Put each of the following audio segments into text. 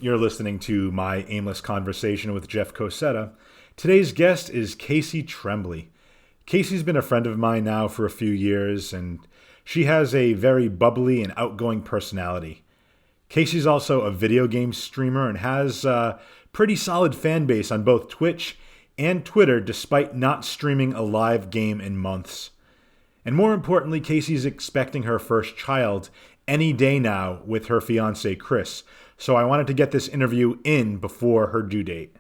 You're listening to My Aimless Conversation with Jeff Cosetta. Today's guest is Casey Tremblay. Casey's been a friend of mine now for a few years, and she has a very bubbly and outgoing personality. Casey's also a video game streamer and has a pretty solid fan base on both Twitch and Twitter, despite not streaming a live game in months. And more importantly, Casey's expecting her first child any day now with her fiance, Chris. So I wanted to get this interview in before her due date.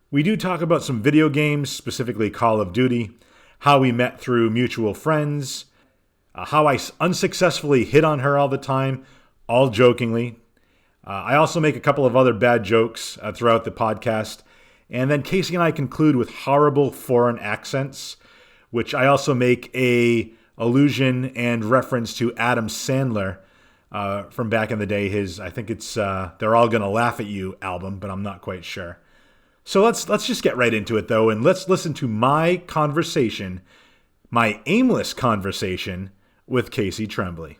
We do talk about some video games, specifically Call of Duty, how we met through mutual friends, how I unsuccessfully hit on her all the time, all jokingly. I also make a couple of other bad jokes throughout the podcast. And then Casey and I conclude with horrible foreign accents, which I also make a allusion and reference to Adam Sandler from back in the day. I think it's They're All Gonna Laugh at You album, but I'm not quite sure. So let's just get right into it though, and let's listen to my conversation, my aimless conversation with Casey Tremblay.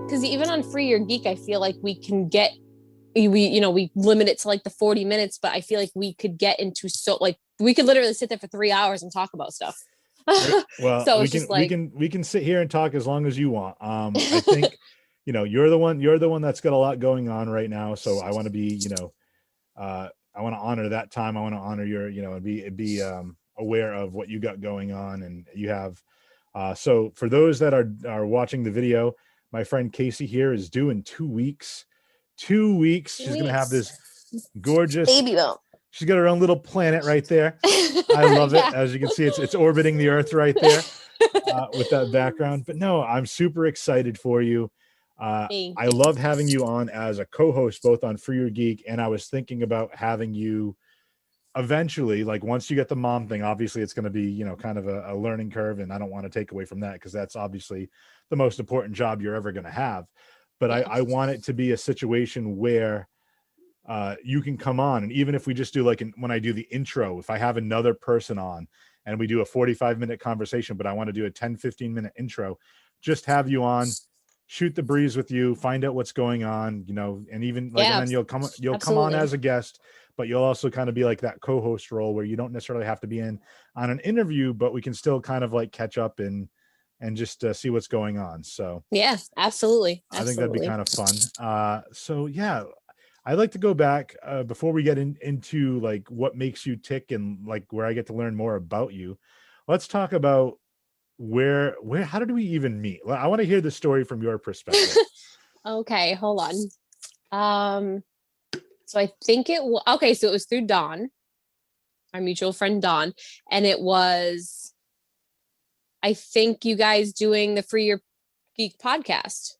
Because even on Free Your Geek, I feel like we can get, we limit it to like the 40 minutes, but I feel like we could get into we could literally sit there for 3 hours and talk about stuff. Well, so we can sit here and talk as long as you want. I think, you're the one that's got a lot going on right now. So I want to be, I want to honor that time. I want to honor your, be aware of what you got going on, and you have. So for those that are watching the video, my friend Casey here is due in 2 weeks. 2 weeks. She's going to have this gorgeous baby bump. She's got her own little planet right there. I love it. As you can see, it's orbiting the Earth right there with that background. But no, I'm super excited for you. I love having you on as a co-host, both on Free Your Geek, and I was thinking about having you eventually, like once you get the mom thing. Obviously it's going to be, kind of a learning curve, and I don't want to take away from that because that's obviously the most important job you're ever going to have. But I want it to be a situation where you can come on, and even if we just do when I do the intro, if I have another person on and we do a 45-minute conversation, but I want to do a 10-15-minute intro, just have you on, shoot the breeze with you, find out what's going on, and even and then you'll come on as a guest, but you'll also kind of be like that co-host role where you don't necessarily have to be in on an interview, but we can still kind of like catch up and just see what's going on. So yeah, absolutely. I think that'd be kind of fun. So yeah, I'd like to go back before we get into like what makes you tick and like where I get to learn more about you. Let's talk about how did we even meet? I want to hear the story from your perspective. Okay, hold on. So I think so it was through Dawn, our mutual friend Dawn, and it was, I think, you guys doing the Free Your Geek podcast.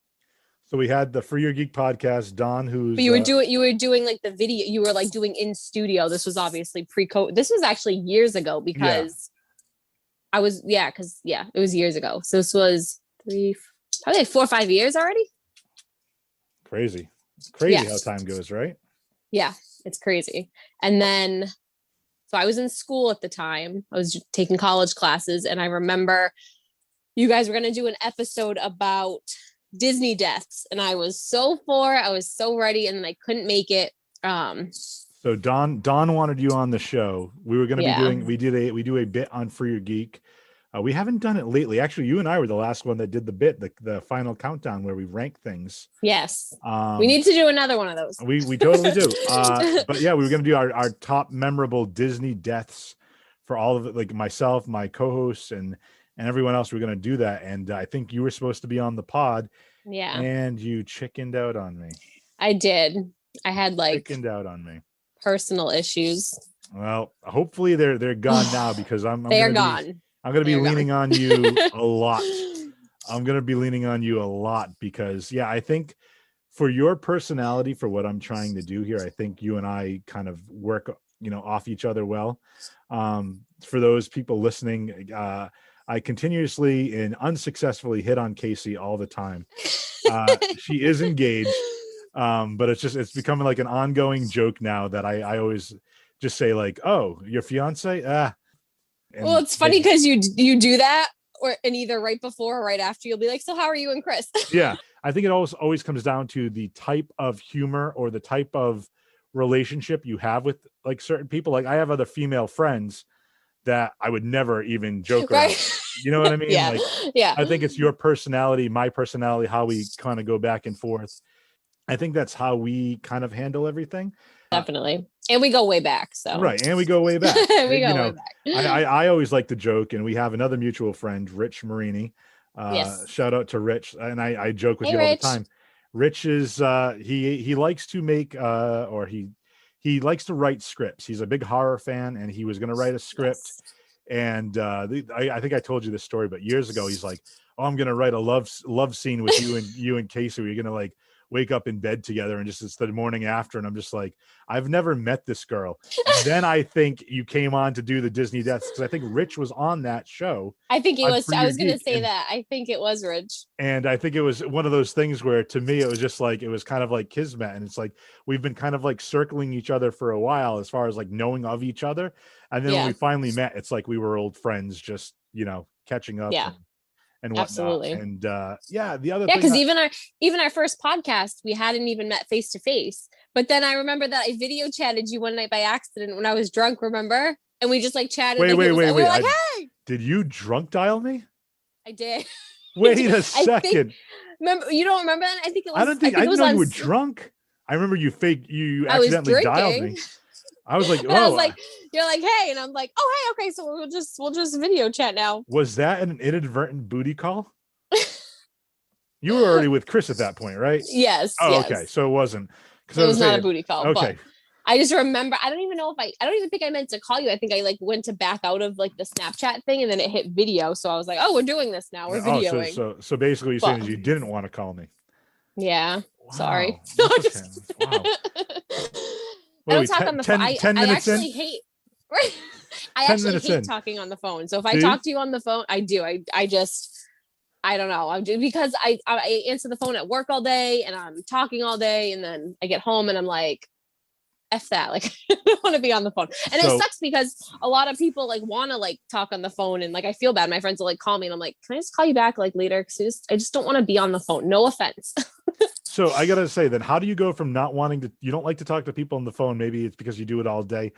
So we had the Free Your Geek podcast, Dawn, who's. But you were doing like the video. You were like doing in studio. This was obviously pre-COVID. This was actually years ago because it was years ago. So this was probably like 4 or 5 years already. Crazy how time goes, right? Yeah, it's crazy. And then, so I was in school at the time. I was taking college classes, and I remember you guys were going to do an episode about Disney deaths, and I was so ready, and then I couldn't make it. So Dawn wanted you on the show. We were going to be doing, we do a bit on Free Your Geek. We haven't done it lately. Actually, you and I were the last one that did the bit, the final countdown where we rank things. Yes. We need to do another one of those. We totally do. But yeah, we were going to do our top memorable Disney deaths for all of it. Like myself, my co-hosts, and everyone else. We're going to do that. And I think you were supposed to be on the pod. Yeah. And you chickened out on me. I did. I had chickened out on me. Personal issues. Well, hopefully they're gone now, because I'm gone. I'm going to be leaning on you a lot. I'm going to be leaning on you a lot because, I think for your personality, for what I'm trying to do here, I think you and I kind of work, off each other well. For those people listening, I continuously and unsuccessfully hit on Casey all the time. She is engaged, but it's becoming like an ongoing joke now that I always just say like, "Oh, your fiance? Well, And it's funny because you do that, and either right before or right after, you'll be like, "So how are you and Chris?" yeah, I think it always comes down to the type of humor or the type of relationship you have with like certain people. Like I have other female friends that I would never even joke around. Right? You know what I mean? Yeah, Like yeah, I think it's your personality, my personality, how we kind of go back and forth. I think that's how we kind of handle everything. definitely. And we go way back, so Right. And we go way back. we You go way know, back. I always like to joke, and we have another mutual friend, Rich Marini. Yes. Shout out to Rich. And I joke with Hey, you all the Rich. time. Rich is he likes to make or he likes to write scripts. He's a big horror fan, and he was gonna write a script. Yes. And I think I told you this story, but years ago, he's like, "Oh, I'm gonna write a love scene with you and Casey. We're gonna like wake up in bed together, and just it's the morning after." And I'm just like, I've never met this girl. And then I think you came on to do the Disney Deaths because I think Rich was on that show I think it on was. For I Your was gonna Geek, say that. I think it was Rich. and I think it was one of those things where to me it was just like it was kind of like kismet, and it's like we've been kind of like circling each other for a while as far as like knowing of each other, and then when Yeah. we finally met, it's like we were old friends, just catching up Yeah. and whatnot. Absolutely. And yeah, the other Yeah, thing because even our first podcast, we hadn't even met face to face. But then I remember that I video chatted you one night by accident when I was drunk. Remember? And we just like chatted. wait Like wait it was. wait We wait were like, I "Hey!" did you drunk dial me? I did. Wait a I think. second. Remember? You don't remember that? I think it I was. don't I think I think it didn't was know you on. were drunk. I remember you I was accidentally dialed drinking, me. I was like, and I was oh, like, "You're like, hey," and I'm like, "Oh, hey, okay, so we'll just video chat now." was that an inadvertent booty call? You were already with Chris at that point, right? Yes, Oh, okay. yes. So it wasn't because I It was was not a saying, booty call, but okay. I just remember. I don't even know if I don't even think I meant to call you. I think I like went to back out of like the Snapchat thing, and then it hit video. So I was like, "Oh, we're doing this now. We're Oh, so videoing." basically, what you're saying But is you didn't want to call me. yeah, sorry. Wow, No, that's I'm okay. just Wow. I What are don't we? talk on the phone. 10 I minutes in? actually hate. Right. I 10 actually minutes hate in. talking on the phone. So if I Do you? talk to you on the phone, I do. I just I don't know. I'm just because I answer the phone at work all day and I'm talking all day, and then I get home and I'm like, F that. Like I don't want to be on the phone. And it So sucks because a lot of people like want to like talk on the phone, and like I feel bad. My friends will like call me and I'm like, can I just call you back like later? Because I just don't want to be on the phone. No offense. so I gotta say then, how do you go from not wanting to? You don't like to talk to people on the phone. Maybe it's because you do it all day.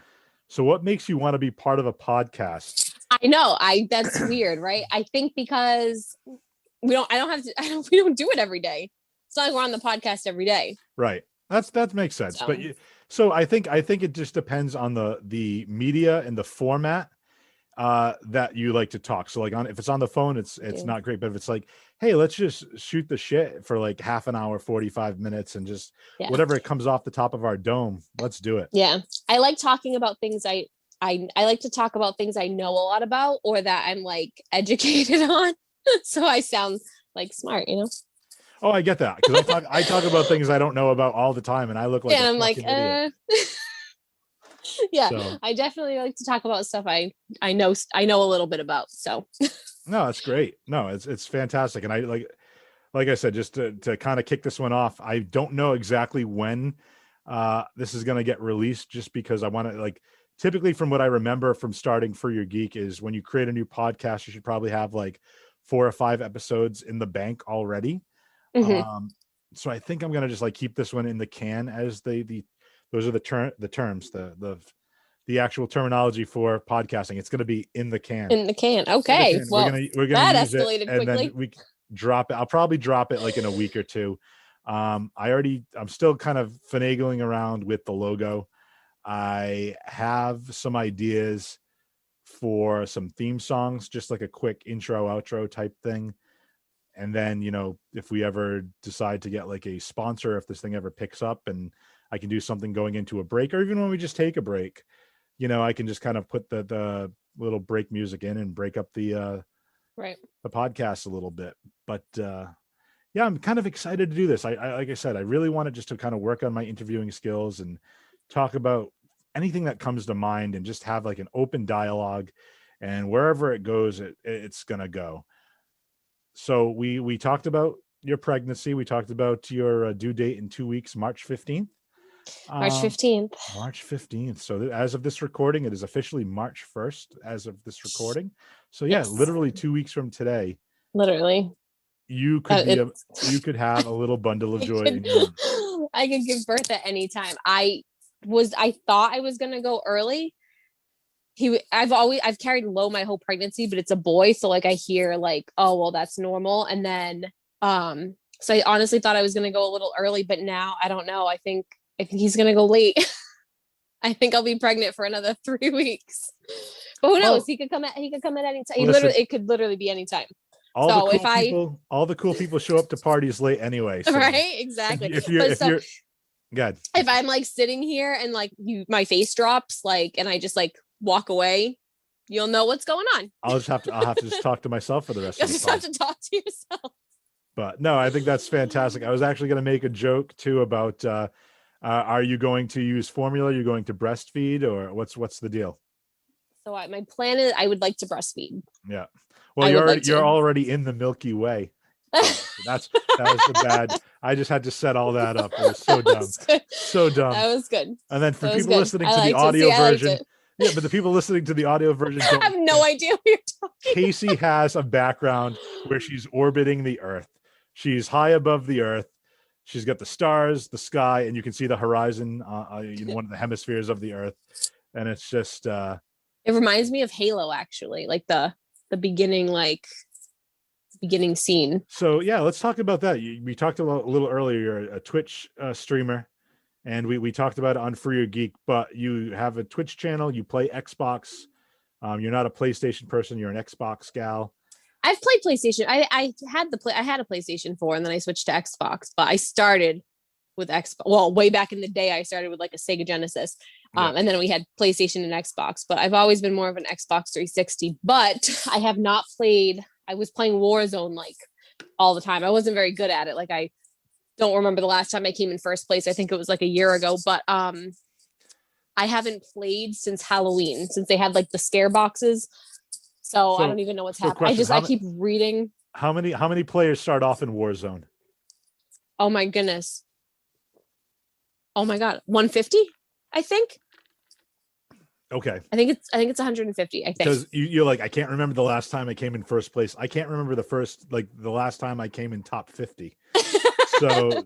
So what makes you want to be part of a podcast? I know. That's weird, right? I think because I don't have to we don't do it every day. It's not like we're on the podcast every day. Right. That makes sense. But So so I think it just depends on the media and the format that you like to talk. So like if it's on the phone, it's not great. But if it's like, hey, let's just shoot the shit for like half an hour, 45 minutes, and just yeah. whatever it comes off the top of our dome, let's do it. Yeah. I like talking about things I like to talk about things I know a lot about or that I'm like educated on. So I sound like smart, you know? Oh, I get that. Because I talk about things I don't know about all the time, and I look like Yeah, a and I'm like, fucking idiot. Yeah, So I definitely like to talk about stuff I know a little bit about. So no, it's great. No, it's fantastic. And I like I said, just to kind of kick this one off, I don't know exactly when this is going to get released, just because I want to like typically from what I remember from starting For Your Geek is when you create a new podcast, you should probably have like 4 or 5 episodes in the bank already. mhm. So I think I'm going to just like keep this one in the can as those are the terms, the actual terminology for podcasting. It's going to be in the can. In the can. Okay. Well, We're gonna that use it, escalated and quickly. then we drop it. I'll probably drop it like in a week or two. I'm still kind of finagling around with the logo. I have some ideas for some theme songs, just like a quick intro, outro type thing. And then, if we ever decide to get like a sponsor, if this thing ever picks up and I can do something going into a break, or even when we just take a break, I can just kind of put the little break music in and break up the Right. the podcast a little bit. But yeah, I'm kind of excited to do this. I like I said, I really wanted just to kind of work on my interviewing skills and talk about anything that comes to mind and just have like an open dialogue, and wherever it goes, it's gonna go. So we talked about your pregnancy. We talked about your due date in 2 weeks, March 15th. March Um, 15th. March 15th. So as of this recording, it is officially March 1st as of this recording. So yeah, Yes, literally 2 weeks from today, literally. you could be you It's could have a little bundle of I joy could, in your arms. I could give birth at any time. I thought I was gonna go early. I've carried low my whole pregnancy, but it's a boy, so like I hear like, oh well, that's normal. And then so I honestly thought I was gonna go a little early, but now I don't know. I think he's gonna go late. I think I'll be pregnant for another 3 weeks. But who knows? Well, He could come at any time. listen, It could literally be any time. all the So if cool I people, all the cool people show up to parties late anyway. So right, exactly. if you're good. If I'm like sitting here and like my face drops, like, and I just like walk away, you'll know what's going on. I'll have to just talk to myself for the rest You'll of the just time. have to talk to yourself. But no, I think that's fantastic. I was actually going to make a joke too about are you going to use formula? Are you going to breastfeed, or what's the deal? So my plan is I would like to breastfeed. Yeah. Well, I would like you're to. already in the Milky Way. That was the bad. I just had to set all that up. It was so That dumb. was good. So dumb. That was good. And then for That was people good. listening I to the liked it. audio See, I liked version, it. yeah, but the people listening to the audio version I don't. have no idea what you're talking. Casey has a background where she's orbiting the Earth. She's high above the Earth. She's got the stars, the sky, and you can see the horizon in one of the hemispheres of the Earth. And it's just It reminds me of Halo, actually, like the beginning, like beginning scene. so yeah, let's talk about that. We talked a little earlier. You're a Twitch streamer, and we talked about it on Free or Geek. But you have a Twitch channel. You play Xbox. You're not a PlayStation person. You're an Xbox gal. I've played PlayStation. I had a PlayStation 4 and then I switched to Xbox, but I started with Xbox. Well, way back in the day, I started with like a Sega Genesis. And then we had PlayStation and Xbox, but I've always been more of an Xbox 360. But I have not played. I was playing Warzone like all the time. I wasn't very good at it. Like I don't remember the last time I came in first place. I think it was like a year ago, but I haven't played since Halloween, since they had like the scare boxes. So I don't even know what's happening. I keep reading. How many players start off in Warzone? Oh my goodness. Oh my God. 150, I think. Okay. I think it's 150, I think. Because you're like, I can't remember the last time I came in first place. I can't remember the last time I came in top 50. So,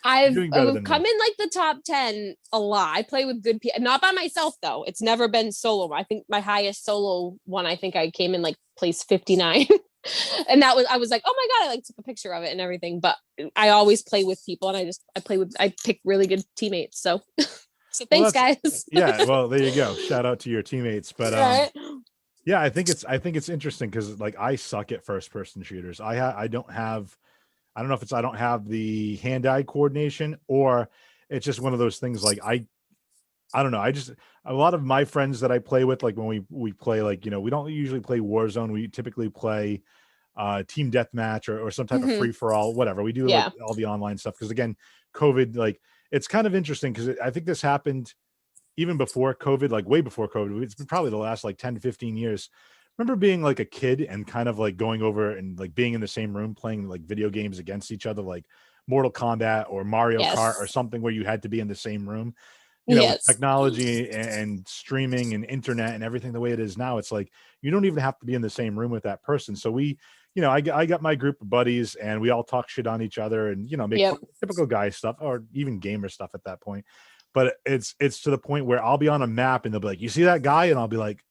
I've come in like the top 10 a lot. I play with good people, not by myself though. It's never been solo. I think my highest solo one, I think I came in like place 59. And I was like, oh my God, I like took a picture of it and everything. But I always play with people, and I pick really good teammates. So so thanks, guys. Yeah, well, there you go. Shout out to your teammates. But right. Yeah, I think it's interesting because like I suck at first person shooters. I don't know if it's I don't have the hand-eye coordination, or it's just one of those things like I don't know. A lot of my friends that I play with, like when we play, like, we don't usually play Warzone. We typically play team deathmatch or some type of free for all, whatever. We do like all the online stuff. Cause again, COVID, like it's kind of interesting because I think this happened even before COVID, like way before COVID. It's been probably the last like 10 to 15 years. Remember being like a kid and kind of like going over and like being in the same room playing like video games against each other, like Mortal Kombat or Mario Kart or something where you had to be in the same room. With technology and streaming and internet and everything the way it is now, it's like you don't even have to be in the same room with that person. So I got my group of buddies and we all talk shit on each other and make typical guy stuff or even gamer stuff at that point. But it's to the point where I'll be on a map and they'll be like, "You see that guy?" And I'll be like,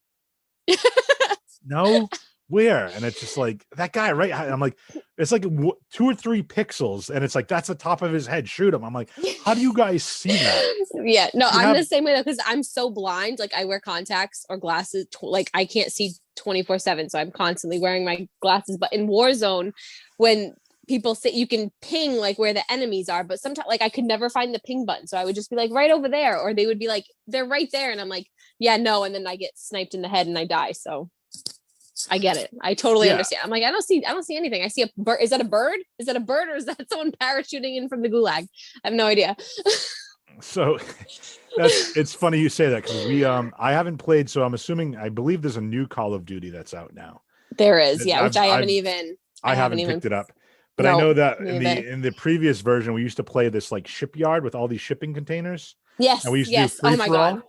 "No, where?" And it's just like, "That guy, right?" I'm like, it's like 2 or 3 pixels, and it's like that's the top of his head. Shoot him. I'm like, how do you guys see that? Yeah, no, I'm the same way though, because I'm so blind. Like I wear contacts or glasses, like I can't see 24/7, so I'm constantly wearing my glasses. But in Warzone, when people say you can ping like where the enemies are, but sometimes like I could never find the ping button, so I would just be like right over there, or they would be like they're right there, and I'm like, yeah, no, and then I get sniped in the head and I die. So I get it. I totally understand. I'm like, I don't see anything. I see a bird. Is that a bird? Is that a bird, or is that someone parachuting in from the gulag? I have no idea. So it's funny you say that because I haven't played, so I believe there's a new Call of Duty that's out now. There is, which I haven't even picked it up. But I No, know that me neither. in the previous version, we used to play this like shipyard with all these shipping containers, and we Yes, used to do yes. Oh free my for God. all.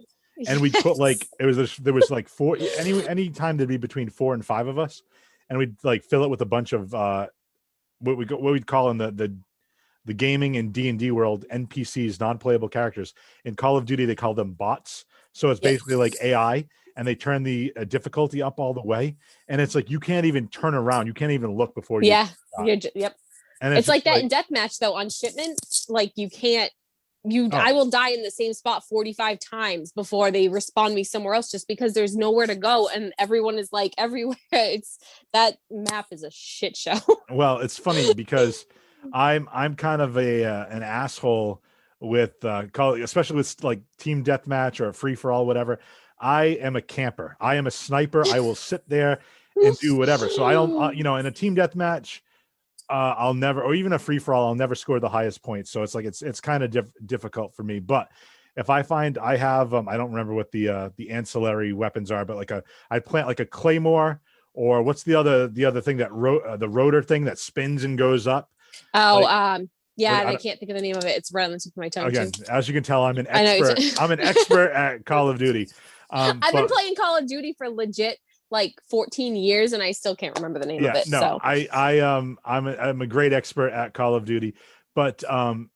And we'd put like Yes. there was like four any time there'd be between 4 and 5 of us, and we'd like fill it with a bunch of what we'd call in the gaming and D&D world NPCs, non-playable characters. In Call of Duty, they call them bots. So it's basically like Yes. AI, and they turn the difficulty up all the way, and it's like you can't even turn around, you can't even look before you Yeah. shot. Yep. And it's It's just like that like, in deathmatch though on shipment. Like you can't I oh will die in the same spot 45 times before they respawn me somewhere else just because there's nowhere to go and everyone is like everywhere. It's that map is a shit show. well, it's funny because I'm kind of a an asshole with especially with like team deathmatch or free for all, whatever. I am a camper. I am a sniper. I will sit there and do whatever. So I don't, in a team deathmatch, I'll never, or even a free for all, I'll never score the highest points. So it's like it's kind of difficult for me. But if I find I have, I don't remember what the ancillary weapons are, but like I plant like a claymore, or what's the other thing that the rotor thing that spins and goes up. Oh, Like yeah, what and I can't think of the name of it. It's right on the tip of my tongue too. again, as you can tell, I'm an I know. expert. I'm an expert at Call of Duty. I've been But playing Call of Duty for legit like 14 years and I still can't remember the name of yeah, it. no, So I'm a great expert at Call of Duty. But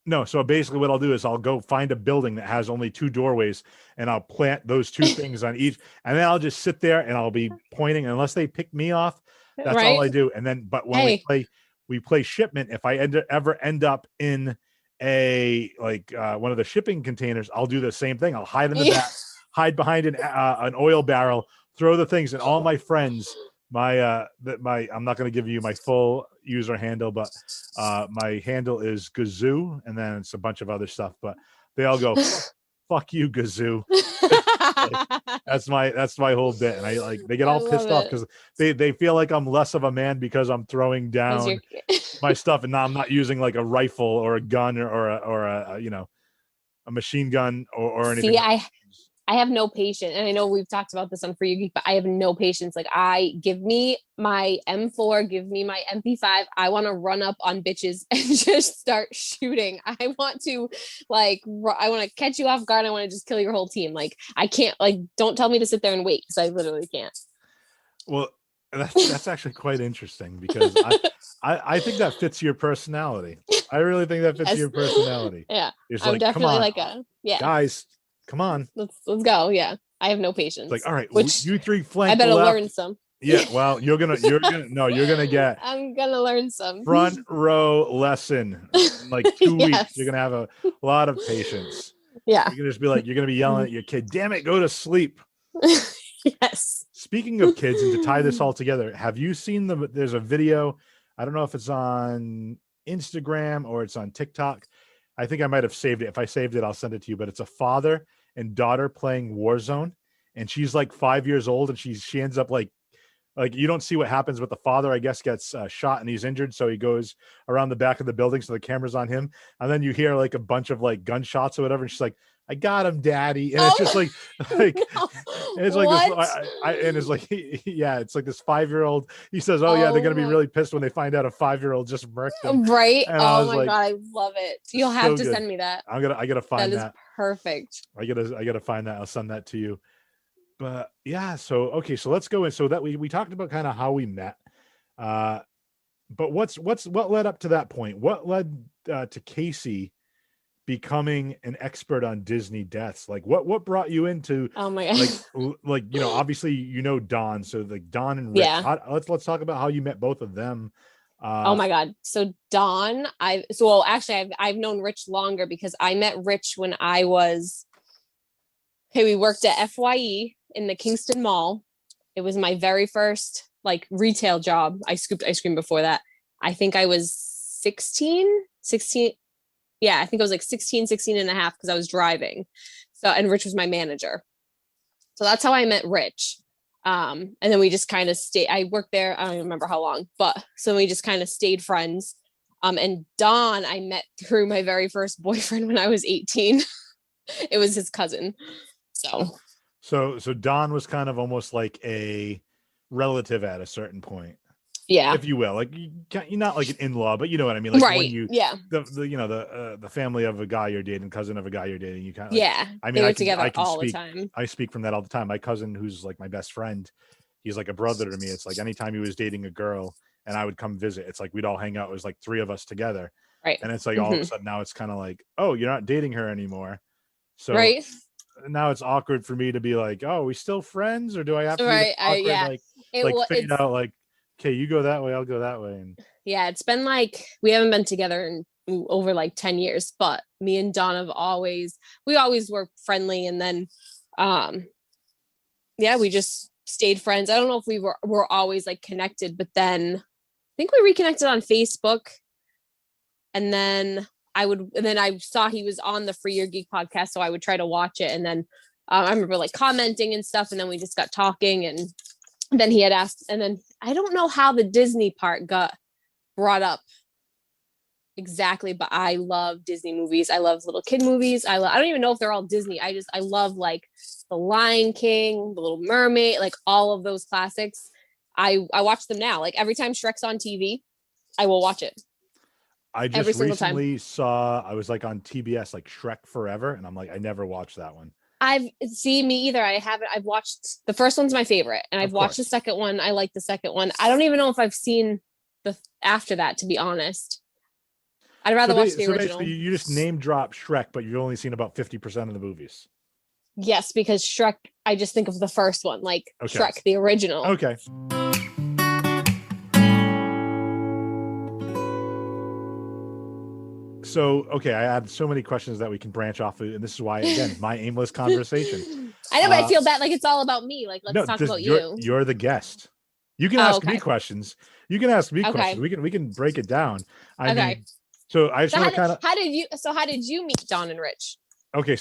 no, so basically what I'll do is I'll go find a building that has only 2 doorways, and I'll plant those 2 things on each, and then I'll just sit there and I'll be pointing unless they pick me off. That's all right. I do. And then but when Hey. we play shipment, if I ever end up in a like one of the shipping containers, I'll do the same thing. I'll hide in the Yeah. back, hide behind an oil barrel, throw the things, and all my friends, I'm not going to give you my full user handle, but my handle is Gazoo, and then it's a bunch of other stuff, but they all go fuck you, Gazoo. Like, that's my whole bit, and I like they get I all love pissed off it. because they feel like I'm less of a man because I'm throwing Because you're down my stuff, and now I'm not using like a rifle or a gun or a machine gun or anything see, like that. I have no patience. And I know we've talked about this on For You Geek, but I have no patience. Like I give me my M4, give me my MP5. I want to run up on bitches and just start shooting. I want to I want to catch you off guard. I want to just kill your whole team. Like I can't don't tell me to sit there and wait because I literally can't. Well, that's actually quite interesting because I think that fits your personality. I really think that fits Yes. your personality. Yeah. It's I'm like, come definitely on, like guys, come on. let's go. Yeah. I have no It's like, patience. all right, Which you three I flank the better left. learn some. Yeah, well, you're gonna get I'm gonna learn some. front row lesson in like 2 weeks. You're Yes. gonna have a lot of patience. Yeah. You're gonna just be like, you're gonna be yelling at your kid, damn it, go to sleep. Yes. Speaking of kids, and to tie this all together, have you seen there's a video, I don't know if it's on Instagram or it's on TikTok. I think I might have saved it. If I saved it, I'll send it to you. But it's a father and daughter playing Warzone, and she's like 5 years old, and she ends up like you don't see what happens, but the father, I guess, gets shot and he's injured, so he goes around the back of the building, so the camera's on him, and then you hear like a bunch of like gunshots or whatever, and she's like, "I got him, daddy," and it's just Oh like no. it's like this, What? and it's like yeah, it's like this 5-year-old. He says, "Oh yeah, they're Oh gonna be my really pissed when they find out a 5-year-old just murked them," right. and I Oh was my like, god, I love it. You'll have so to good. send me that. I gotta That find is that. perfect. I gotta find that. I'll send that to you. But yeah, so okay, so let's go in. So that we talked about kind of how we met. Uh, but what led up to that point? What led to Casey becoming an expert on Disney deaths? Like what brought you into Oh my like god. obviously Don, so like Don and Rich. Yeah. Let's talk about how you met both of them. Oh my god. So Dawn, actually I've known Rich longer because I met Rich when I was we worked at FYE in the Kingston Mall. It was my very first like retail job. I scooped ice cream before that. I think I was 16. Yeah, I think I was like 16 and a half because I was driving. So, and Rich was my manager. So that's how I met Rich. And then we just kind of stayed. I worked there. I don't even remember how long, but so we just kind of stayed friends. And Don, I met through my very first boyfriend when I was 18. It was his cousin. So Don was kind of almost like a relative at a certain point. Yeah. if you will. Like you're not like an in-law, but you know what I mean. Like when Right. you Yeah. the family of a guy you're dating, cousin of a guy you're dating, you kind of like. Yeah. I mean, They were I together can all the speak. time. I speak from that all the time. My cousin, who's like my best friend, he's like a brother to me. It's like anytime he was dating a girl and I would come visit, it's like we'd all hang out. It was like 3 of us together. Right. And it's like all of a sudden now it's kind of like, oh, you're not dating her anymore. So right. now it's awkward for me to be like, oh, are we still friends? Or do I have to be Right. awkward, Yeah. fade out like, okay, you go that way, I'll go that way. And yeah, it's been like we haven't been together in over like 10 years, but me and Dawn have always were friendly. And then yeah, we just stayed friends. I don't know if were always like connected, but then I think we reconnected on Facebook. And then I saw he was on the Free Your Geek podcast, so I would try to watch it. And then I remember like commenting and stuff, and then we just got talking, and then he had asked, and then I don't know how the Disney part got brought up exactly, but I love Disney movies. I love little kid movies. I don't even know if they're all Disney. I love like The Lion King, The Little Mermaid, like all of those classics. I watch them now. Like every time Shrek's on TV, I will watch it. I just recently saw, I was like on TBS, like Shrek Forever, and I'm like, I never watched that one. Me either. I haven't. I've watched the first one's my favorite, and I've watched the second one. I like the second one. I don't even know if I've seen the after that, to be honest. I'd rather watch the original. Basically, you just name drop Shrek, but you've only seen about 50% of the movies. Yes, because Shrek, I just think of the first one, like Shrek, the original. Okay. So, okay, I have so many questions that we can branch off of, and this is why, again, my aimless conversation. I know, but I feel bad. Like it's all about me. Like let's talk about you. You're the guest. You can ask me questions. You can ask me questions. We can break it down. I mean, so I just want to kind of. How did you meet Dawn and Rich? Okay,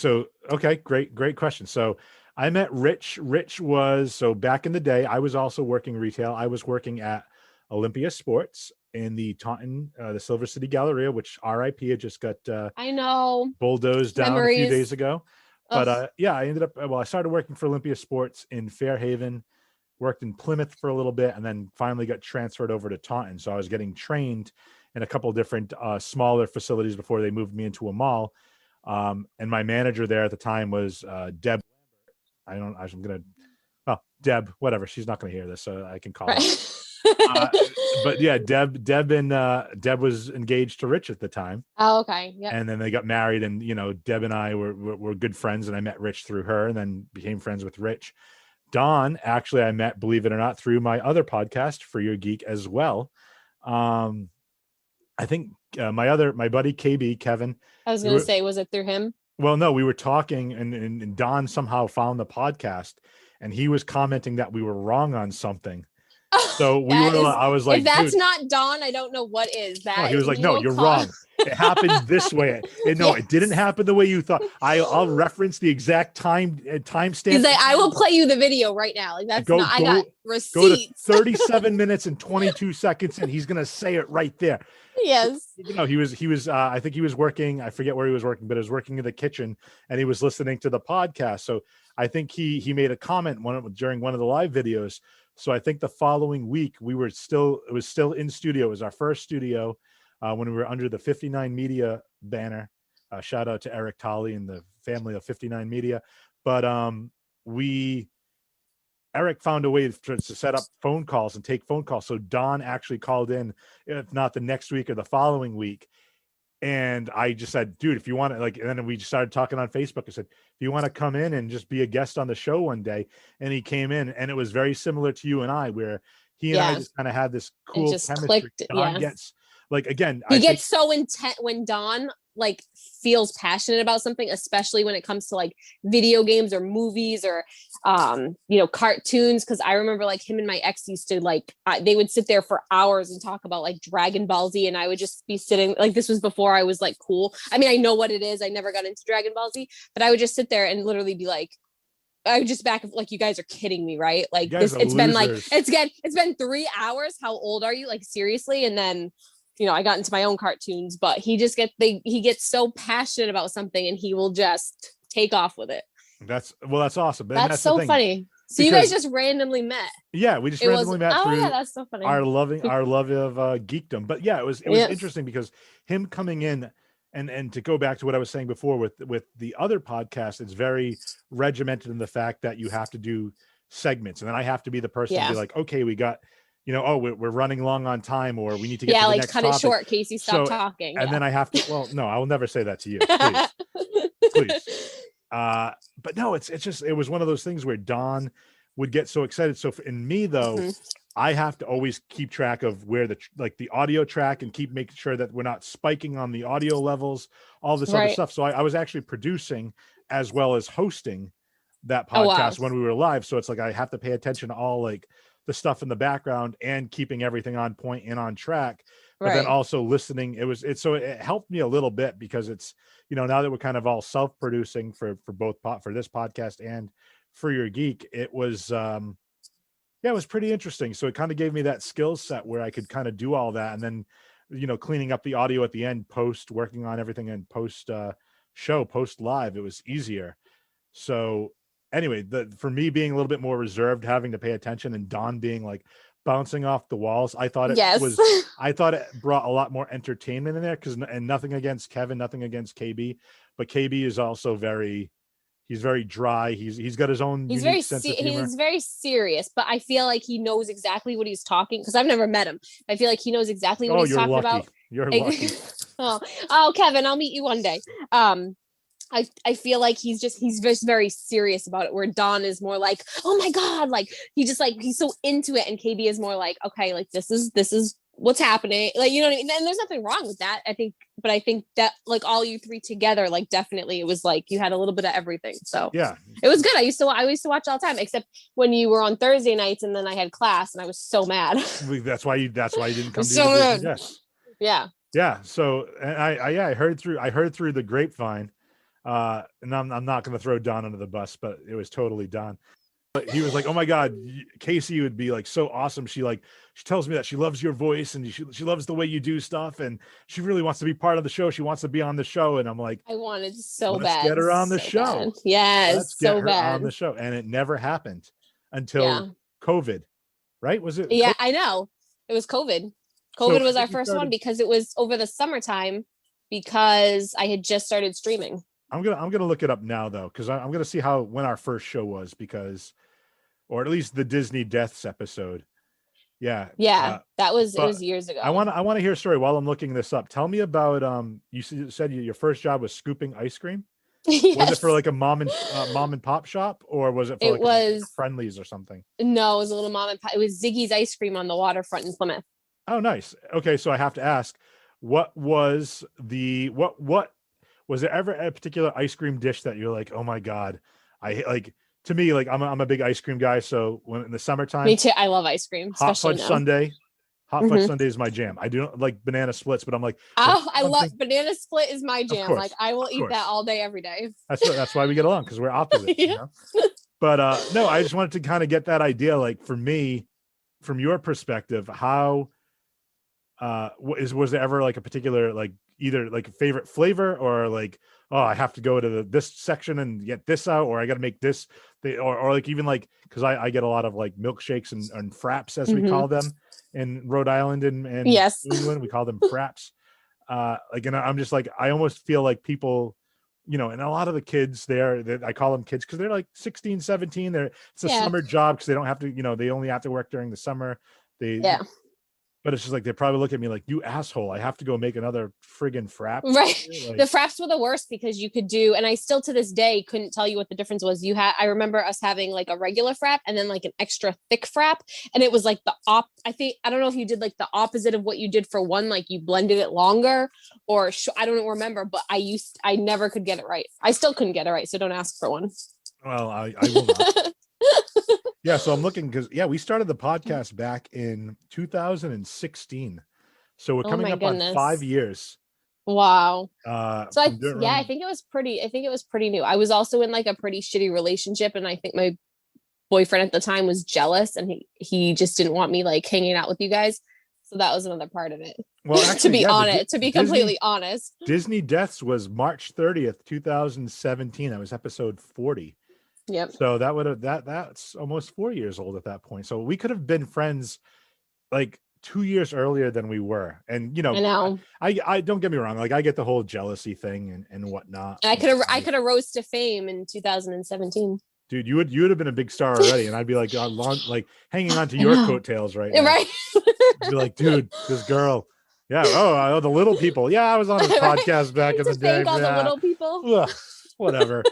great question. So I met Rich. Rich was, so back in the day, I was also working retail. I was working at Olympia Sports in the Taunton, the Silver City Galleria, which RIP had just got I know bulldozed down a few days ago. But yeah, I ended up, I started working for Olympia Sports in Fairhaven, worked in Plymouth for a little bit, and then finally got transferred over to Taunton. So I was getting trained in a couple of different smaller facilities before they moved me into a mall. And my manager there at the time was Deb. Deb, whatever. She's not going to hear this, so I can call her. But yeah, Deb was engaged to Rich at the time. Oh, okay. Yeah. And then they got married, and Deb and I were good friends, and I met Rich through her, and then became friends with Rich. Dawn, actually, I met, believe it or not, through my other podcast, For Your Geek, as well. I think my buddy KB, Kevin. I was going to say, was it through him? Well, no, we were talking, and Don somehow found the podcast, and he was commenting that we were wrong on something. So I was like, if that's not Don, I don't know what is. That he was like, no, you're wrong. It happened this way. It didn't happen the way you thought. I'll reference the exact timestamp. He's like, I will play you the video right now. Like I got receipts. Go to 37 minutes and 22 seconds, and he's gonna say it right there. Yes. He was. I think he was working. I forget where he was working, but he was working in the kitchen, and he was listening to the podcast. So I think he made a comment during one of the live videos. So I think the following week it was still in studio. It was our first studio when we were under the 59 Media banner. Shout out to Eric Tolley and the family of 59 Media. But Eric found a way to set up phone calls and take phone calls. So Don actually called in, if not the next week or the following week. And I just said, dude, if you want to, and then we just started talking on Facebook. I said, if you want to come in and just be a guest on the show one day. And he came in, and it was very similar to you and I, where he and I just kind of had this cool chemistry. Clicked, Don gets, he gets so intent when Don feels passionate about something, especially when it comes to video games or movies or cartoons. Because I remember him and my ex used to they would sit there for hours and talk about Dragon Ball Z, and I would just be sitting this was before I was cool. I mean, I know what it is. I never got into Dragon Ball Z, but I would just sit there and literally be I would just back you guys are kidding me, right? It's been 3 hours. How old are you? Seriously? And then I got into my own cartoons, but he gets so passionate about something, and he will just take off with it. That's awesome. That's so funny. So you guys just randomly met. Yeah, we just randomly met through that's so funny. our love of geekdom. But yeah, it was interesting because him coming in and to go back to what I was saying before with the other podcast, it's very regimented in the fact that you have to do segments, and then I have to be the person to be like, okay, we got, we're running long on time, or we need to get to the next cut topic. It short, Casey, stop talking. And then I have to, well, no, I will never say that to you, please. But no, it was one of those things where Don would get so excited. So in me though, I have to always keep track of where the audio track and keep making sure that we're not spiking on the audio levels, all this other stuff. So I was actually producing as well as hosting that podcast when we were live. So it's like, I have to pay attention to all like the stuff in the background and keeping everything on point and on track, but then also listening. So it helped me a little bit because it's, now that we're kind of all self-producing for this podcast and for Your Geek, it was, it was pretty interesting. So it kind of gave me that skill set where I could kind of do all that. And then, cleaning up the audio at the end, working on everything and post live, it was easier. So anyway, for me being a little bit more reserved, having to pay attention, and Don being like bouncing off the walls, I thought it brought a lot more entertainment in there, and nothing against Kevin, nothing against KB, but KB is also he's very dry. He's got his own unique sense of humor. He's very serious, but I feel like he knows exactly what he's talking, because I've never met him. I feel like he knows exactly what he's talking about. You're lucky. Oh, Kevin, I'll meet you one day. I feel like he's just very serious about it, where Don is more like, oh my God, like he's so into it, and KB is more like, okay, like this is what's happening, like, you know what I mean? And there's nothing wrong with that, I think that like all you three together, like definitely it was like you had a little bit of everything. So yeah, it was good. I used to watch all the time, except when you were on Thursday nights and then I had class and I was so mad. That's why you didn't come to so the Yes. Yeah. So I heard through the grapevine. And I'm not going to throw Don under the bus, but it was totally Don. But he was like, oh my God, Casey would be like so awesome. She tells me that she loves your voice and she loves the way you do stuff, and she really wants to be part of the show. She wants to be on the show. And I'm like, I wanted so let's bad. Get her on the show. Bad. Yes, let's get her bad on the show. And it never happened until COVID, right? Was it? Yeah, COVID? I know. It was COVID. COVID was our first one because it was over the summertime, because I had just started streaming. I'm gonna look it up now though, because I'm gonna see when our first show was, or at least the Disney Deaths episode. Yeah. It was years ago. I want to hear a story while I'm looking this up. Tell me about you said your first job was scooping ice cream. Yes. Was it for like a mom and pop shop, or was it for a Friendlies or something? No, it was a little mom and pop. It was Ziggy's Ice Cream on the waterfront in Plymouth. Oh, nice. Okay, so I have to ask, what was there ever a particular ice cream dish that you're like, oh my God, I like? To me, like I'm a big ice cream guy. So when in the summertime, me too. I love ice cream. Hot fudge sundae. Hot fudge sundae is my jam. I do not like banana splits, but I'm like, I love banana split is my jam. Course, like I will eat that all day, every day. That's why we get along, because we're opposites. Yeah. But no, I just wanted to kind of get that idea. Like for me, from your perspective, how was there ever like a particular like either like a favorite flavor, or like, oh, I have to go to this section and get this out, or I got to make this, or like even like, because I get a lot of like milkshakes and fraps, as we call them in Rhode Island and yes, New England, we call them fraps. Like, and I'm just like, I almost feel like people, and a lot of the kids there, I call them kids because they're like 16, 17. It's a summer job because they don't have to, they only have to work during the summer. But it's just like, they probably look at me like, you asshole, I have to go make another friggin' frap. Right. Like, the fraps were the worst because you could do, and I still to this day couldn't tell you what the difference was. I remember us having like a regular frap and then like an extra thick frap. And it was like I don't know if you did like the opposite of what you did for one, like you blended it longer, or I don't remember, but I never could get it right. I still couldn't get it right. So don't ask for one. Well, I will not. Yeah, so I'm looking because we started the podcast back in 2016, so we're coming up on 5 years. Wow. So I think it was pretty new. I was also in like a pretty shitty relationship, and I think my boyfriend at the time was jealous, and he just didn't want me like hanging out with you guys. So that was another part of it. Well, actually, to be completely honest, Disney Deaths was March 30th, 2017. That was episode 40. Yep. So that's almost 4 years old at that point. So we could have been friends like 2 years earlier than we were. And I know. I don't get me wrong, like I get the whole jealousy thing and whatnot. I could have rose to fame in 2017. Dude, you would have been a big star already, and I'd be like like hanging on to your coattails right now. Right. I'd be like, dude, this girl. Yeah. Oh, the little people. Yeah, I was on his podcast back in the day. All the little people. Ugh, whatever.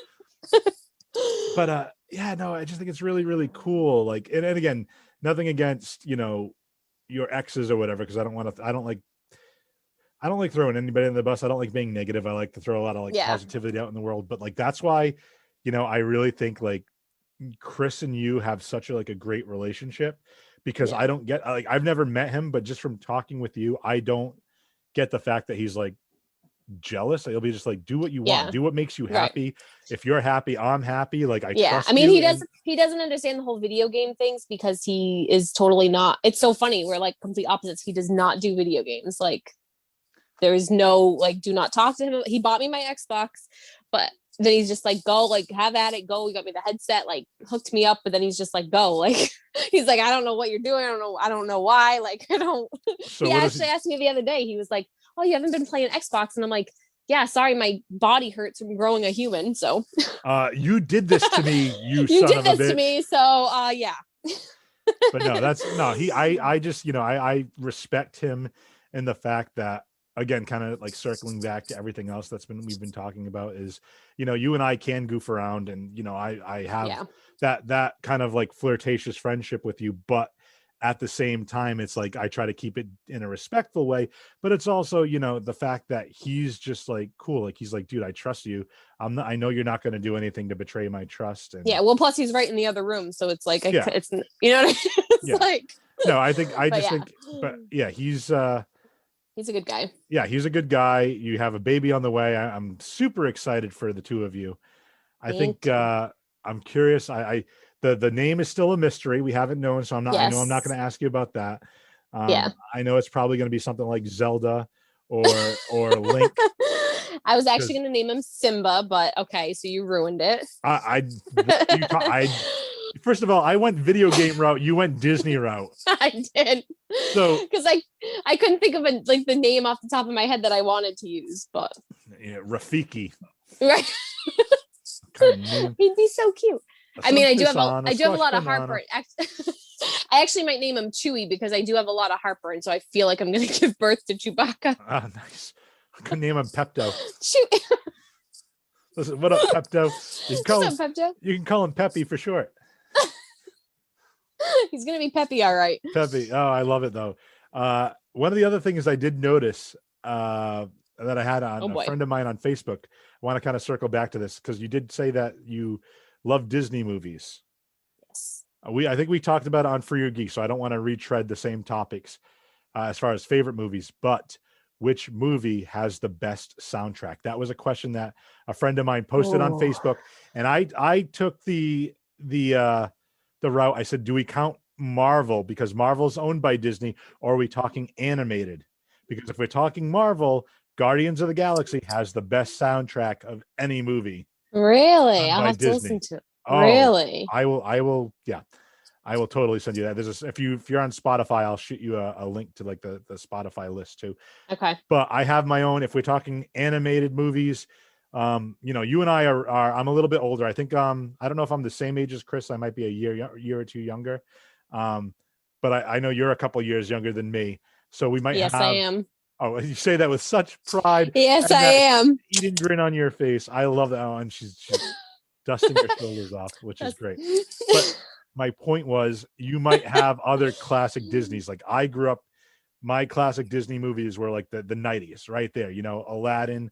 But yeah, no, I just think it's really, really cool. Like, and again, nothing against, your exes or whatever, because I don't like throwing anybody in the bus. I don't like being negative. I like to throw a lot of positivity out in the world. But like that's why, I really think like Chris and you have such a great relationship, because I don't get I've never met him, but just from talking with you, I don't get the fact that he's like jealous. He'll be just like, do what you want, do what makes you happy. Right. If you're happy, I'm happy. Like I trust you. He doesn't understand the whole video game things, because he is totally not. It's so funny. We're like complete opposites. He does not do video games. Like there is no do not talk to him. He bought me my Xbox, but then he's just like, go, like have at it, go. He got me the headset, like hooked me up, but then he's just like, go. Like he's like, I don't know what you're doing. I don't know why. Like I don't. So he actually asked me the other day. He was like, oh, you haven't been playing Xbox? And I'm like, yeah, sorry, my body hurts from growing a human. So you did this to me, you did son of a bitch. this to me. So yeah. But no, I just, I respect him in the fact that, again, kind of like circling back to everything else we've been talking about is, you and I can goof around, and, I have that kind of like flirtatious friendship with you, but at the same time, it's like I try to keep it in a respectful way, but it's also, the fact that he's just like cool. Like he's like, dude, I trust you. I know you're not going to do anything to betray my trust. And well, plus he's right in the other room, so it's like it's you know what I mean? It's like no, I think he's a good guy. Yeah, he's a good guy. You have a baby on the way. I'm super excited for the two of you. I think I'm curious. The name is still a mystery. We haven't known, so I know I'm not going to ask you about that. I know it's probably going to be something like Zelda or Link. I was actually going to name him Simba, but okay, so you ruined it. First of all, I went video game route. You went Disney route. I did. So because I couldn't think of the name off the top of my head that I wanted to use, but Rafiki. Right. He'd be so cute. I mean, I do have a lot of heartburn. I actually might name him Chewy, because I do have a lot of heartburn, so I feel like I'm going to give birth to Chewbacca. Ah, nice. I could name him Pepto. Chewy. Listen, what up, Pepto? Pepto? You can call him Peppy for short. He's going to be Peppy, all right. Peppy. Oh, I love it, though. One of the other things I did notice that I had on a friend of mine on Facebook, I want to kind of circle back to this, because you did say that you love Disney movies. Yes. I think we talked about it on For Your Geek, so I don't want to retread the same topics as far as favorite movies, but which movie has the best soundtrack? That was a question that a friend of mine posted on Facebook, and I took the route. I said, do we count Marvel, because Marvel's owned by Disney, or are we talking animated? Because if we're talking Marvel, Guardians of the Galaxy has the best soundtrack of any movie. Really? I'll have to listen to it. Really? I will. Yeah, I will totally send you that. If you're on Spotify, I'll shoot you a link to like the Spotify list too. Okay. But I have my own. If we're talking animated movies, you and I are. I'm a little bit older. I think. I don't know if I'm the same age as Chris. I might be a year or two younger. But I know you're a couple years younger than me. So we might. Yes, I am. Oh, you say that with such pride. Yes, I am. Eating grin on your face. I love that. Oh, and she's dusting her shoulders off, which is great. But my point was, you might have other classic Disneys. Like I grew up, my classic Disney movies were like the 90s, right there. Aladdin,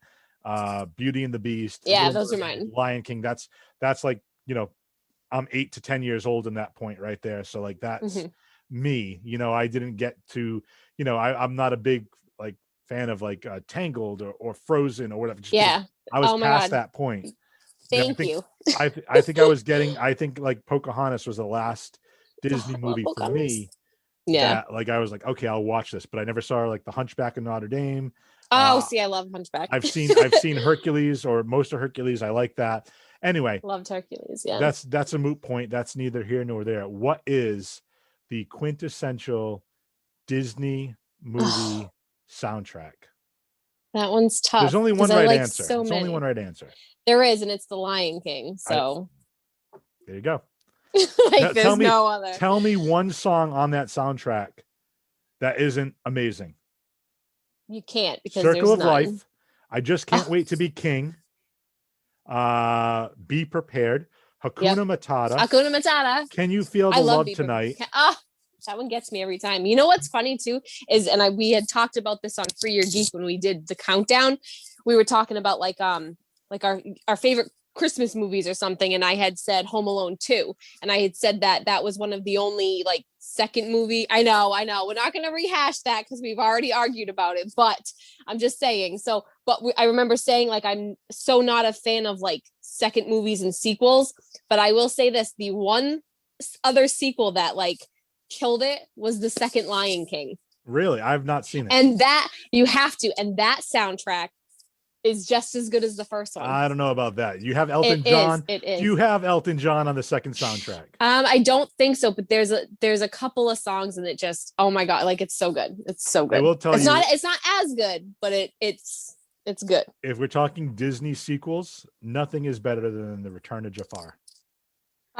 Beauty and the Beast. Yeah, those are mine. Lion King. That's like, I'm 8 to 10 years old in that point right there. So like that's me. I didn't get to, I'm not a big like fan of like Tangled or Frozen or whatever. I was past that point. Thank you. I think I think like Pocahontas was the last Disney movie for me. Yeah. Like I was like, okay, I'll watch this, but I never saw like the Hunchback of Notre Dame. Oh, see, I love Hunchback. I've seen Hercules, or most of Hercules. I like that. Anyway, Loved Hercules. Yeah. that's a moot point. That's neither here nor there. What is the quintessential Disney movie soundtrack? That one's There's tough only because one I right like answer. so It's only many. one right answer. There is, and it's The Lion King. So There you go. like, there's no other. Tell me one song on that soundtrack that isn't amazing. You can't, because Circle there's of none. Life. I Just Can't Wait to Be King. Be Prepared. Hakuna Matata. Hakuna Matata. Can You Feel the Love Tonight? That one gets me every time. You know what's funny too is, and we had talked about this on Free Your Geek when we did the countdown. We were talking about like our favorite Christmas movies or something, and I had said Home Alone 2, and I had said that was one of the only like second movie. I know we're not going to rehash that because we've already argued about it, but I'm just saying. So but I remember saying like I'm so not a fan of like second movies and sequels, but I will say this, the one other sequel that like killed it was the second Lion King. Really? I've not seen it. And that you have to, and that soundtrack is just as good as the first one. I don't know about that. You have Elton John. It is. Do you have Elton John on the second soundtrack? I don't think so, but there's a couple of songs, and it just, oh my God, like it's so good. It's so good. I will tell it's you, it's not as good, but it's good. If we're talking Disney sequels, nothing is better than The Return of Jafar.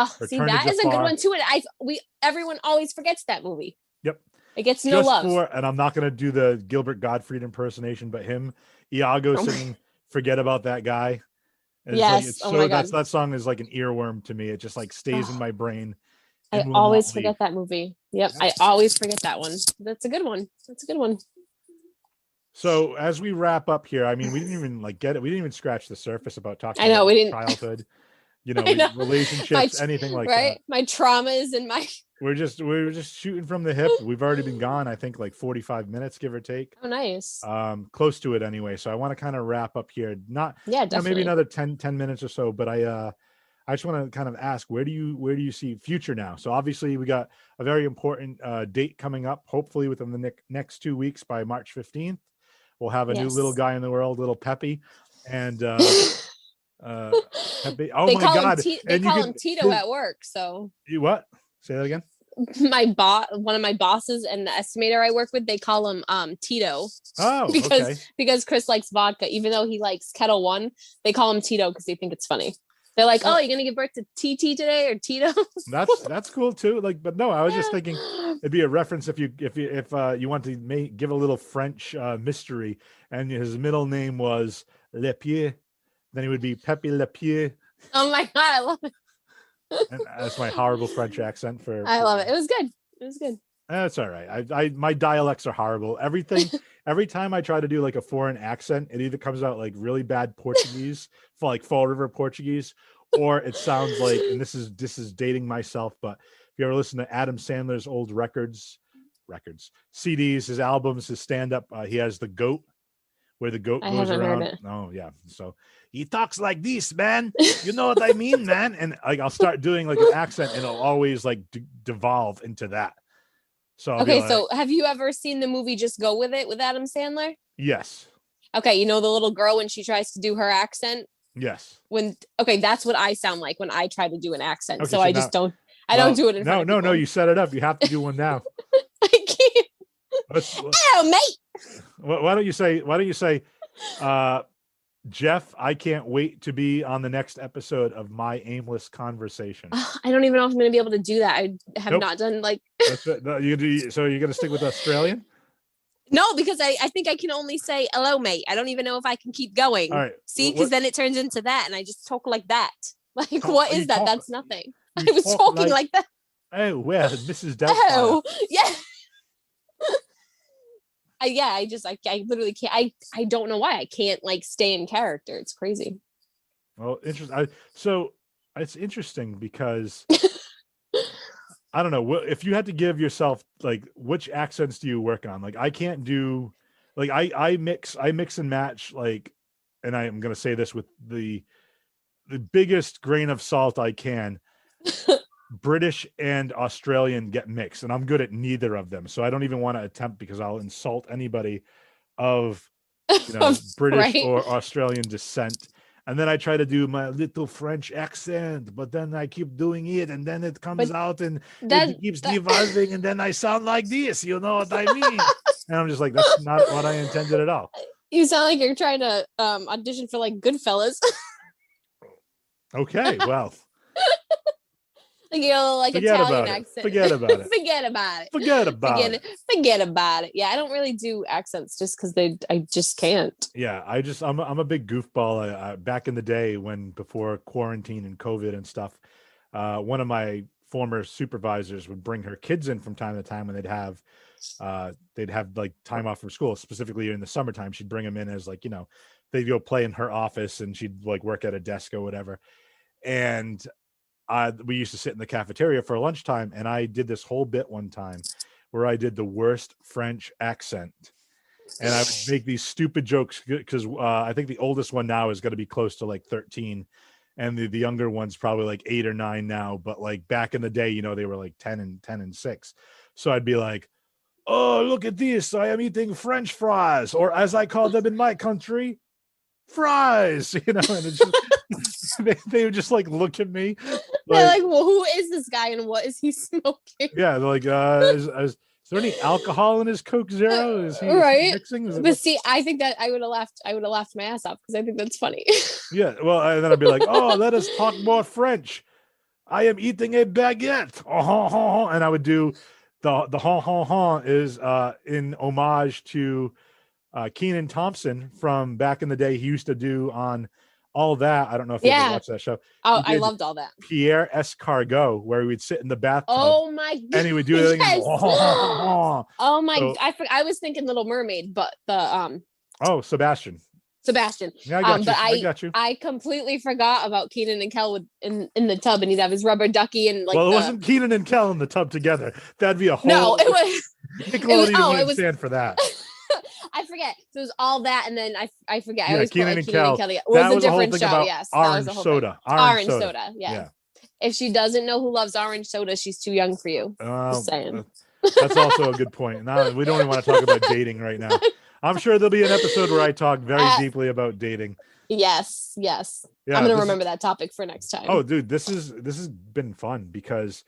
Oh, see, that is a good one too. And everyone always forgets that movie. Yep. It gets no love. And I'm not going to do the Gilbert Gottfried impersonation, but Iago singing "Forget About That Guy." Yes. Like, my God. That song is like an earworm to me. It just like stays in my brain. I always forget that movie. Yep. I always forget that one. That's a good one. So as we wrap up here, I mean, we didn't even get it. We didn't even scratch the surface about talking about we didn't. Childhood, relationships, anything like that. My traumas and my. We're just shooting from the hip. We've already been gone, I think, like 45 minutes, give or take. Oh, nice. Close to it anyway. So I want to kind of wrap up here. Maybe another 10 minutes or so. But I just want to kind of ask, where do you see future now? So obviously we got a very important date coming up, hopefully within the next 2 weeks by March 15th. We'll have a new little guy in the world, little Peppy. And Peppy. Oh my God. They call him Tito at work. So you what? Say that again. One of my bosses and the estimator I work with, they call him Tito. Oh, because Chris likes vodka, even though he likes Kettle One. They call him Tito because they think it's funny. They're like, "Oh, you're gonna give birth to TT today or Tito?" That's cool too. Like, but no, I was just thinking it'd be a reference if you want to give a little French mystery, and his middle name was Lepier, then he would be Pepe Lepier. Oh my God, I love it. And that's my horrible French accent I love it. It was good. That's all right. My dialects are horrible. Every time I try to do like a foreign accent, it either comes out like really bad Portuguese, for like Fall River Portuguese, or it sounds like, and this is dating myself, but if you ever listen to Adam Sandler's old records, CDs, his albums, his stand-up, he has the goat, where the goat goes around. Heard it. Oh yeah. So he talks like this, man. You know what I mean, man? And like I'll start doing like an accent, and it'll always like devolve into that. So okay, so have you ever seen the movie Just Go With It with Adam Sandler? Yes. Okay, you know the little girl when she tries to do her accent? Yes. That's what I sound like when I try to do an accent. Okay, so I just don't do it in front of people. No, you set it up. You have to do one now. I can't. Oh, mate. Why don't you say, Jeff, I can't wait to be on the next episode of My Aimless Conversation. I don't even know if I'm going to be able to do that. I have not done like. So you're going to stick with Australian? No, because I think I can only say hello, mate. I don't even know if I can keep going. All right. See, because then it turns into that, and I just talk like that. Like, what is that? That's nothing. I was talking like that. Oh, well, Mrs. Doubtfire. Oh, yeah. I literally can't. I don't know why I can't like stay in character. It's crazy. Well, interesting. So it's interesting because I don't know if you had to give yourself like which accents do you work on? Like I can't do like I mix and match like, and I am going to say this with the biggest grain of salt I can. British and Australian get mixed, and I'm good at neither of them. So I don't even want to attempt because I'll insult anybody of British or Australian descent. And then I try to do my little French accent, but then I keep doing it, and then it comes But out and that it keeps evolving, and then I sound like this. You know what I mean? And I'm just like, that's not what I intended at all. you sound like you're trying to audition for like Goodfellas. Okay, well, Like, you know, like forget Italian about it. accent. Forget about it. Forget about it. Forget about it. Forget about it. Yeah, I don't really do accents just because I just can't. Yeah, I'm a big goofball. Back in the day before quarantine and COVID and stuff, one of my former supervisors would bring her kids in from time to time when they'd have like time off from school, specifically in the summertime. She'd bring them in as like, they'd go play in her office and she'd like work at a desk or whatever. And we used to sit in the cafeteria for lunchtime, and I did this whole bit one time where I did the worst French accent, and I would make these stupid jokes because I think the oldest one now is going to be close to like 13, and the younger one's probably like 8 or 9 now. But like back in the day, they were like 10 and 6. So I'd be like, "Oh, look at this! I am eating French fries, or as I call them in my country, fries." And it's just, they would just like look at me. They're like, well, who is this guy and what is he smoking? Yeah, they're like, is there any alcohol in his Coke Zero? Is he mixing? But see, I think that I would have laughed my ass off because I think that's funny. Yeah, well, and then I'd be like, oh, let us talk more French. I am eating a baguette. Oh, and I would do the is in homage to Kenan Thompson from back in the day. He used to do on All That. I don't know if you ever watched that show. Oh, I loved All That. Pierre Escargot, where we'd sit in the bathtub. Oh my god! And he would do it. Yes. Oh my! I was thinking Little Mermaid, but the Sebastian. Yeah, I got you. I completely forgot about Kenan and Kel in the tub, and he'd have his rubber ducky and like. Well, it wasn't Kenan and Kel in the tub together. That'd be a whole. No, it was. Nickelodeon wouldn't stand for that. I forget. So it was All That, and then I forget. Yeah, I always Kenan like and Kel. It was a different show. Yes, orange soda. Orange soda. Yeah. If she doesn't know who loves orange soda, she's too young for you. Just saying. That's also a good point. Now we don't even want to talk about dating right now. I'm sure there'll be an episode where I talk very deeply about dating. Yes. Yeah, I'm gonna remember that topic for next time. Oh, dude, this has been fun because,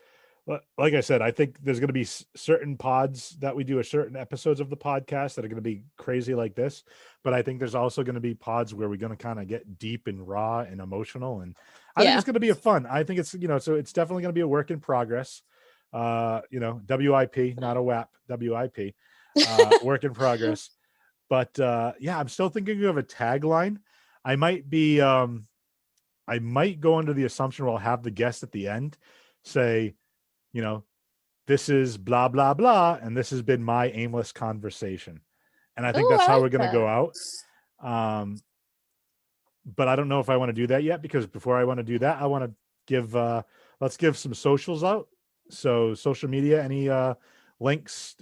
like I said, I think there's going to be certain pods that we do, or certain episodes of the podcast that are going to be crazy like this. But I think there's also going to be pods where we're going to kind of get deep and raw and emotional. And I think it's going to be fun. I think it's, so it's definitely going to be a work in progress. WIP, not a WAP, WIP, work in progress. But I'm still thinking of a tagline. I might go under the assumption where I'll have the guest at the end say, this is blah, blah, blah, and this has been my aimless conversation. And I think that's how we're going to go out. But I don't know if I want to do that yet, because before I want to do that, I want to let's give some socials out. So social media, any links,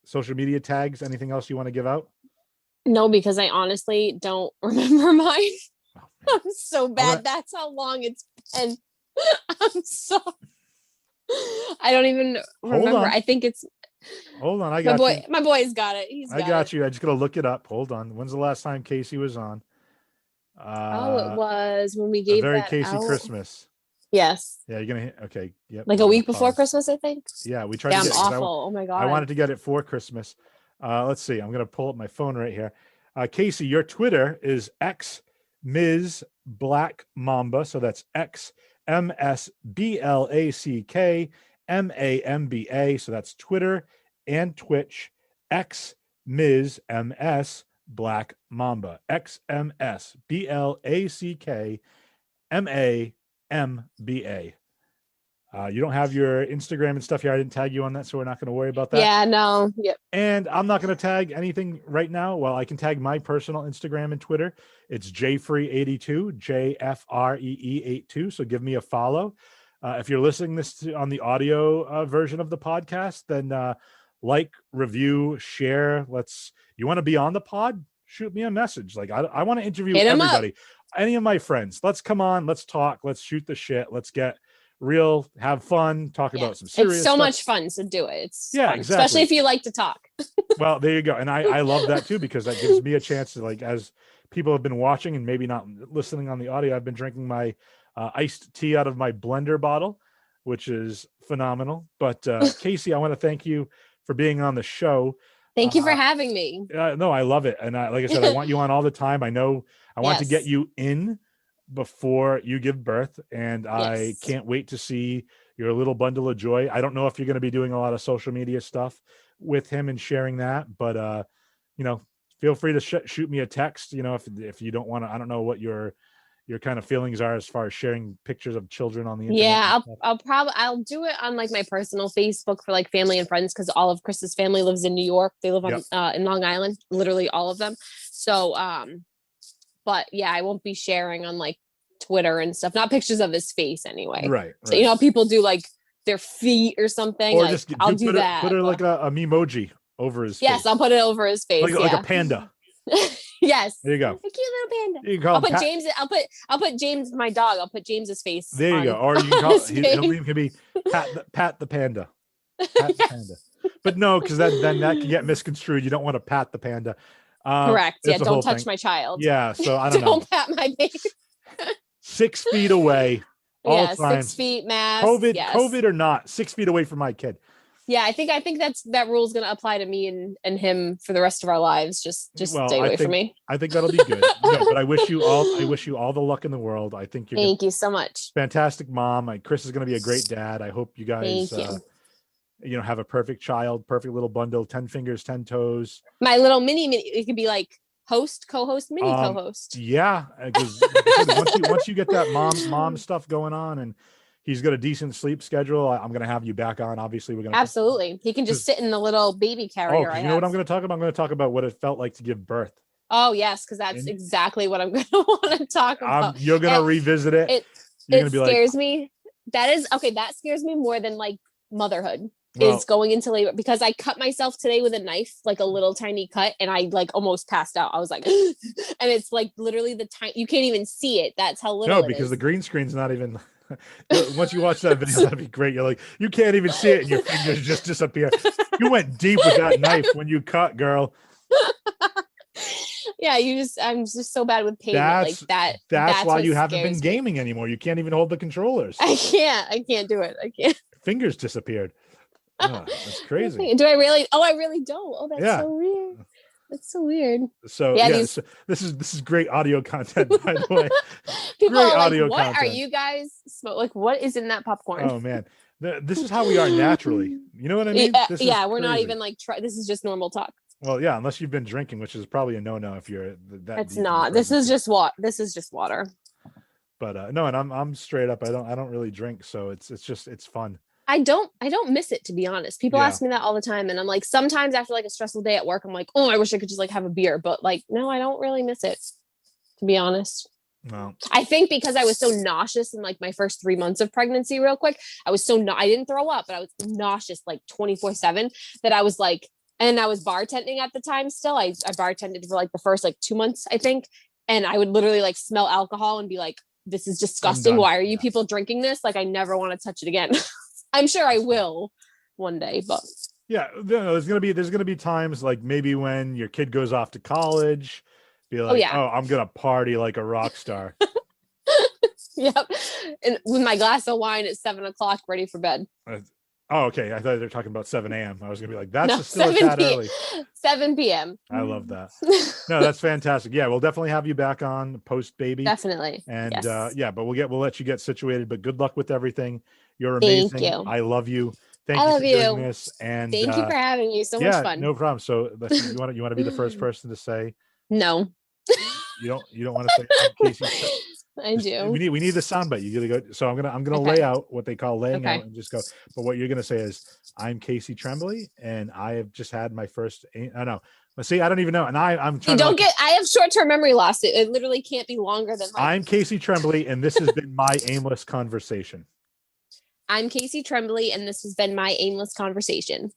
social media tags, anything else you want to give out? No, because I honestly don't remember mine. Oh, I'm so bad. That's how long it's been. I'm sorry. I don't even remember. I think it's. Hold on, I got you. My boy's got it. I got you. I just gotta look it up. Hold on. When's the last time Casey was on? It was when we gave very that Casey out. Christmas. Yes. Yeah, you're gonna hit. Okay. Yep. Like a week before Christmas, I think. Yeah, we tried. Yeah, I'm awful. Oh my god. I wanted to get it for Christmas. Let's see. I'm gonna pull up my phone right here. Casey, your Twitter is X Ms Black Mamba. So that's X MSBLACKMAMBA. So that's Twitter and Twitch. X Ms MS Black Mamba. XMSBLACKMAMBA. You don't have your Instagram and stuff here. I didn't tag you on that, so we're not going to worry about that. Yeah, no. Yep. And I'm not going to tag anything right now. Well, I can tag my personal Instagram and Twitter. It's jfree82, JFREE82. So give me a follow. If you're listening on the audio version of the podcast, then like, review, share. You want to be on the pod? Shoot me a message. Like I want to interview everybody. Any of my friends. Let's come on. Let's talk. Let's shoot the shit. Let's get real, have fun, talk about some serious it's so stuff. much fun to do it. It's fun, exactly. especially if you like to talk. Well, there you go. And I love that too, because that gives me a chance to, like, as people have been watching and maybe not listening on the audio, I've been drinking my iced tea out of my blender bottle, which is phenomenal. But Casey, I want to thank you for being on the show. Thank you for having me. No, I love it. And like I said, I want you on all the time. I know I want to get you in before you give birth, and I can't wait to see your little bundle of joy. I don't know if you're going to be doing a lot of social media stuff with him and sharing that, but feel free to shoot me a text, if you don't want to. I don't know what your kind of feelings are as far as sharing pictures of children on the internet. Yeah, I'll do it on like my personal Facebook for like family and friends, because all of Chris's family lives in New York. They live on in Long Island, literally all of them. So but yeah, I won't be sharing on like Twitter and stuff, not pictures of his face anyway. Right. So people do like their feet or something, or like, just I'll do that. Put it like a memoji over his face. Yes, I'll put it over his face. Like a panda. Yes. There you go. A cute little panda. You can call I'll put James. I'll put James, my dog. I'll put James's face. There you go. Or you can call he can be pat the panda. Pat the panda. But no, because then that can get misconstrued. You don't want to pat the panda. Correct. Yeah. Don't touch my child. Yeah. So I don't know. Don't pat my baby. 6 feet away. All times. 6 feet mask. COVID or not, 6 feet away from my kid. Yeah, I think that rule is going to apply to me and him for the rest of our lives. Just stay away from me. I think that'll be good. No, but I wish you all the luck in the world. I think Thank you so much. Fantastic mom. Chris is going to be a great dad. I hope you guys have a perfect child, perfect little bundle, 10 fingers, 10 toes. My little mini, it could be like host, co-host, mini co-host. Yeah, because once you get that mom stuff going on, and he's got a decent sleep schedule, I'm going to have you back on. Obviously, we're going to absolutely. He can just sit in the little baby carrier. You know what I'm going to talk about? I'm going to talk about what it felt like to give birth. Oh yes, because that's exactly what I'm going to want to talk about. You're going to revisit it. It scares me. That scares me more than like motherhood. Is going into labor, because I cut myself today with a knife, like a little tiny cut, and I like almost passed out. I was like, and it's like literally you can't even see it. That's how little. No, because the green screen's not even. Once you watch that video, that'd be great. You're like, you can't even see it, and your fingers just disappear. You went deep with that knife when you cut, girl. Yeah, I'm just so bad with pain. That's why you haven't been gaming anymore. You can't even hold the controllers. I can't do it. I can't. Fingers disappeared. Oh, that's crazy. Do I really? Oh, I really don't. Oh, that's so weird. That's so weird. So so this is great audio content, by the way. People great are like, "What content. Are you guys like? What is in that popcorn?" Oh man, this is how we are naturally. You know what I mean? We're not even like. This is just normal talk. Well, yeah, unless you've been drinking, which is probably a no-no if you're that. It's not. This is just water. But no, and I'm straight up. I don't really drink, so it's fun. I don't miss it, to be honest. People ask me that all the time, and I'm like, sometimes after like a stressful day at work, I'm like, oh, I wish I could just like have a beer, but like, no, I don't really miss it, to be honest. No. I think because I was so nauseous in like my first 3 months of pregnancy, real quick, I was so I didn't throw up, but I was nauseous like 24/7, that I was like, and I was bartending at the time still. I bartended for like the first like 2 months, I think, and I would literally like smell alcohol and be like, this is disgusting. Why are you people drinking this? Like, I never want to touch it again. I'm sure I will one day, but there's gonna be times like maybe when your kid goes off to college, be like, I'm gonna party like a rock star. Yep, and with my glass of wine at 7:00, ready for bed. Okay. I thought they were talking about 7 a.m. I was gonna be like, that's still a tad early. 7 p.m. I love that. No, that's fantastic. Yeah, we'll definitely have you back on post baby. Definitely. And but we'll let you get situated. But good luck with everything. You're amazing. Thank you. I love you. Thank you for doing this. And thank you for having me. So much fun. No problem. So you want to be the first person to say no? You don't want to say I'm Casey. I do. We need the soundbite. You gotta go. So I'm gonna lay out what they call laying out, and just go. But what you're gonna say is, I'm Casey Tremblay, and I have just had my first. I know. But see, I don't even know. And I'm trying. I have short-term memory loss. It literally can't be longer than. I'm Casey Tremblay, and this has been my aimless conversation. I'm Casey Tremblay, and this has been my aimless conversation.